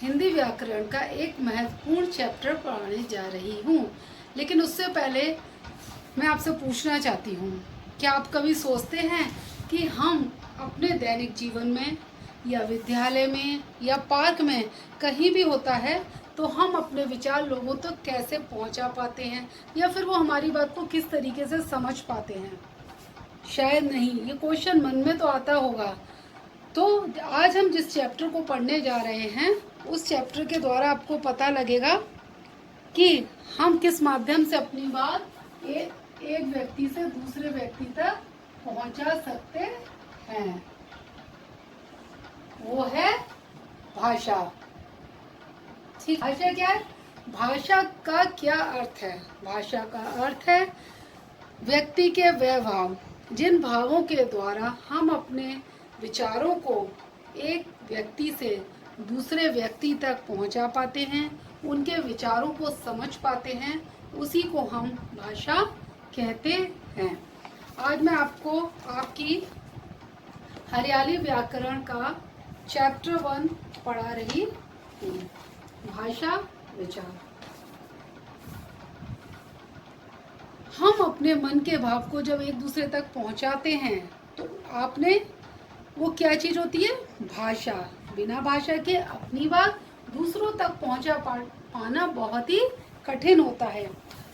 हिंदी व्याकरण का एक महत्वपूर्ण चैप्टर पढ़ाने जा रही हूँ। लेकिन उससे पहले मैं आपसे पूछना चाहती हूँ, क्या आप कभी सोचते हैं कि हम अपने दैनिक जीवन में या विद्यालय में या पार्क में कहीं भी होता है तो हम अपने विचार लोगों तक कैसे पहुँचा पाते हैं, या फिर वो हमारी बात को किस तरीके से समझ पाते हैं? शायद नहीं। ये क्वेश्चन मन में तो आता होगा। तो आज हम जिस चैप्टर को पढ़ने जा रहे हैं उस चैप्टर के द्वारा आपको पता लगेगा कि हम किस माध्यम से अपनी बात एक व्यक्ति से दूसरे व्यक्ति तक पहुंचा सकते हैं। वो है भाषा। ठीक, भाषा क्या है? भाषा का क्या अर्थ है? भाषा का अर्थ है व्यक्ति के वह भाव जिन भावों के द्वारा हम अपने विचारों को एक व्यक्ति से दूसरे व्यक्ति तक पहुंचा पाते हैं, उनके विचारों को समझ पाते हैं, उसी को हम भाषा कहते हैं। आज मैं आपको आपकी हरियाली व्याकरण का चैप्टर 1 पढ़ा रही हूँ, भाषा विचार। हम अपने मन के भाव को जब एक दूसरे तक पहुंचाते हैं तो आपने वो क्या चीज होती है? भाषा। बिना भाषा के अपनी बात दूसरों तक पहुंचा पाना बहुत ही कठिन होता है।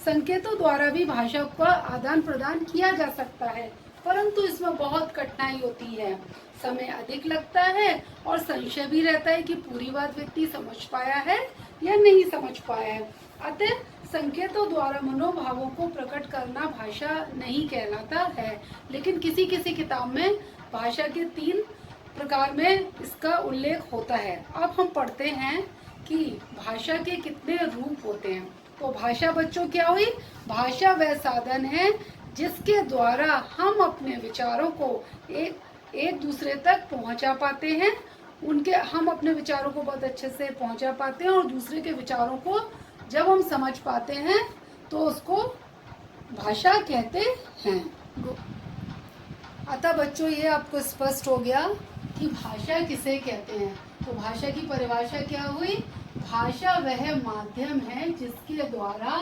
संकेतों द्वारा भी भाषा का आदान प्रदान किया जा सकता है, परंतु इसमें बहुत कठिनाई होती है, समय अधिक लगता है और संशय भी रहता है कि पूरी बात व्यक्ति समझ पाया है या नहीं समझ पाया है। अतः संकेतों द्वारा मनोभावों को प्रकट करना भाषा नहीं कहलाता है। लेकिन किसी किसी किताब में भाषा के 3 प्रकार में इसका उल्लेख होता है। अब हम पढ़ते हैं कि भाषा के कितने रूप होते हैं। तो भाषा बच्चों क्या हुई? भाषा वह साधन है जिसके द्वारा हम अपने विचारों को एक दूसरे तक पहुंचा पाते हैं। हम अपने विचारों को बहुत अच्छे से पहुंचा पाते हैं और दूसरे के विचारों को जब हम समझ पाते हैं तो उसको भाषा कहते हैं। अतः बच्चों, ये आपको स्पष्ट हो गया कि भाषा किसे कहते हैं। तो भाषा की परिभाषा क्या हुई? भाषा वह माध्यम है जिसके द्वारा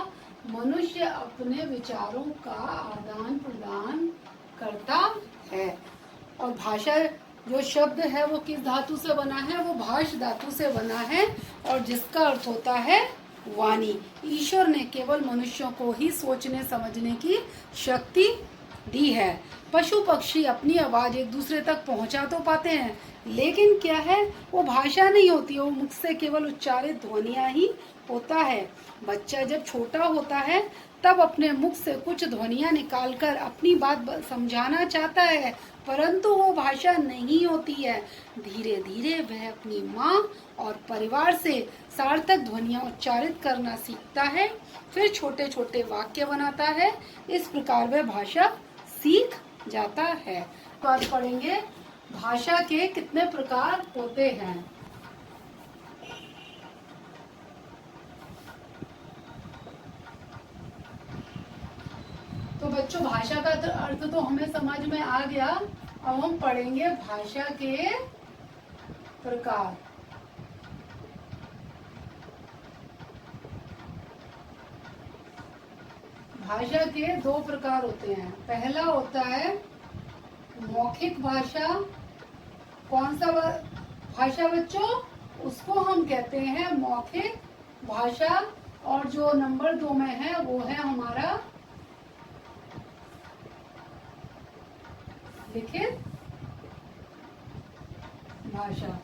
मनुष्य अपने विचारों का आदान प्रदान करता है। और भाषा जो शब्द है वो किस धातु से बना है? वो भाष धातु से बना है और जिसका अर्थ होता है वाणी। ईश्वर ने केवल मनुष्यों को ही सोचने समझने की शक्ति दी है। पशु पक्षी अपनी आवाज एक दूसरे तक पहुंचा तो पाते हैं, लेकिन क्या है, वो भाषा नहीं होती, वो मुख से केवल उच्चारित ध्वनियां ही होता है। बच्चा जब छोटा होता है तब अपने मुख से कुछ ध्वनियां निकालकर अपनी बात समझाना चाहता है, परंतु वो भाषा नहीं होती है। धीरे धीरे वह अपनी माँ और परिवार से सार्थक ध्वनियां उच्चारित करना सीखता है, फिर छोटे छोटे वाक्य बनाता है। इस प्रकार वह भाषा सीख जाता है। तो आज पढ़ेंगे भाषा के कितने प्रकार होते हैं। तो बच्चों, भाषा का अर्थ तो हमें समझ में आ गया। अब हम पढ़ेंगे भाषा के प्रकार। भाषा के 2 प्रकार होते हैं। पहला होता है मौखिक भाषा। कौन सा भाषा बच्चों? उसको हम कहते हैं मौखिक भाषा। और जो नंबर 2 में है वो है हमारा लिखित भाषा।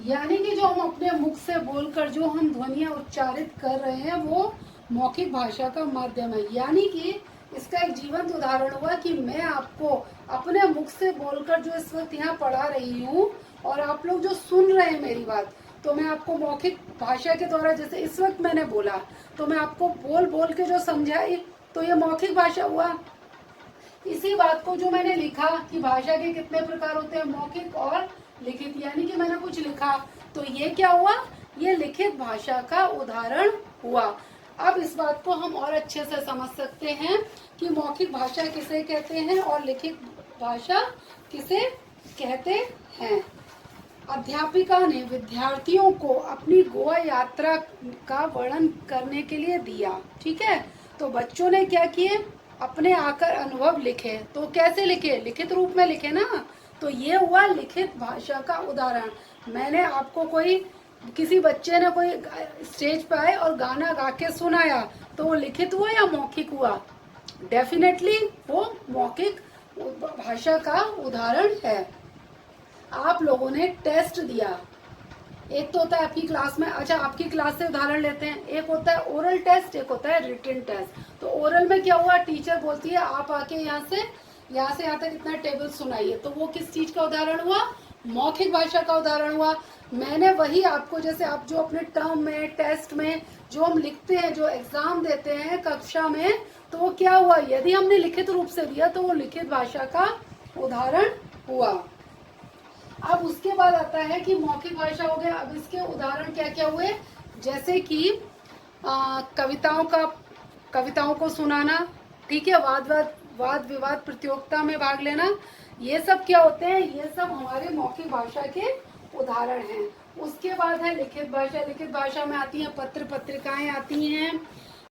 यानी कि जो हम अपने मुख से बोलकर जो हम ध्वनियां उच्चारित कर रहे हैं वो मौखिक भाषा का माध्यम है। यानी कि इसका एक जीवंत उदाहरण हुआ कि मैं आपको अपने मुख से बोलकर जो इस वक्त यहाँ पढ़ा रही हूँ और आप लोग जो सुन रहे हैं मेरी बात, तो मैं आपको मौखिक भाषा के द्वारा, जैसे इस वक्त मैंने बोला तो मैं आपको बोल बोल के जो समझाई, तो ये मौखिक भाषा हुआ। इसी बात को जो मैंने लिखा कि भाषा के कितने प्रकार होते हैं, मौखिक और लिखित, यानी कि मैंने कुछ लिखा तो ये क्या हुआ? ये लिखित भाषा का उदाहरण हुआ। अब इस बात को हम और अच्छे से समझ सकते हैं कि मौखिक भाषा किसे कहते हैं और लिखित भाषा किसे कहते हैं। अध्यापिका ने विद्यार्थियों को अपनी गोवा यात्रा का वर्णन करने के लिए दिया। ठीक है, तो बच्चों ने क्या किए, अपने आकर अनुभव लिखे। तो कैसे लिखे, लिखित रूप में लिखे ना। तो ये हुआ लिखित भाषा का उदाहरण। मैंने आपको कोई, किसी बच्चे ने कोई स्टेज पे आए और गाना गा के सुनाया, तो वो लिखित हुआ या मौखिक हुआ? डेफिनेटली वो मौखिक भाषा का उदाहरण है। आप लोगों ने टेस्ट दिया, एक तो होता है आपकी क्लास में, अच्छा आपकी क्लास से उदाहरण लेते हैं, एक होता है ओरल टेस्ट, एक होता है रिटन टेस्ट। तो ओरल में क्या हुआ, टीचर बोलती है आप आके यहाँ से यहाँ तक इतना टेबल सुनाइए, तो वो किस चीज का उदाहरण हुआ, मौखिक भाषा का उदाहरण हुआ। मैंने वही आपको, जैसे आप जो अपने टर्म में, टेस्ट में जो हम लिखते हैं, जो एग्जाम देते हैं कक्षा में, तो वो क्या हुआ, यदि हमने लिखित रूप से दिया तो वो लिखित भाषा का उदाहरण हुआ। अब उसके बाद आता है कि मौखिक भाषा हो गया। अब इसके उदाहरण क्या क्या हुए, जैसे कि कविताओं को सुनाना, ठीक है, वाद विवाद प्रतियोगिता में भाग लेना, ये सब क्या होते हैं, ये सब हमारे मौखिक भाषा के उदाहरण हैं। उसके बाद है लिखित भाषा। लिखित भाषा में आती हैं पत्र पत्रिकाएं आती हैं,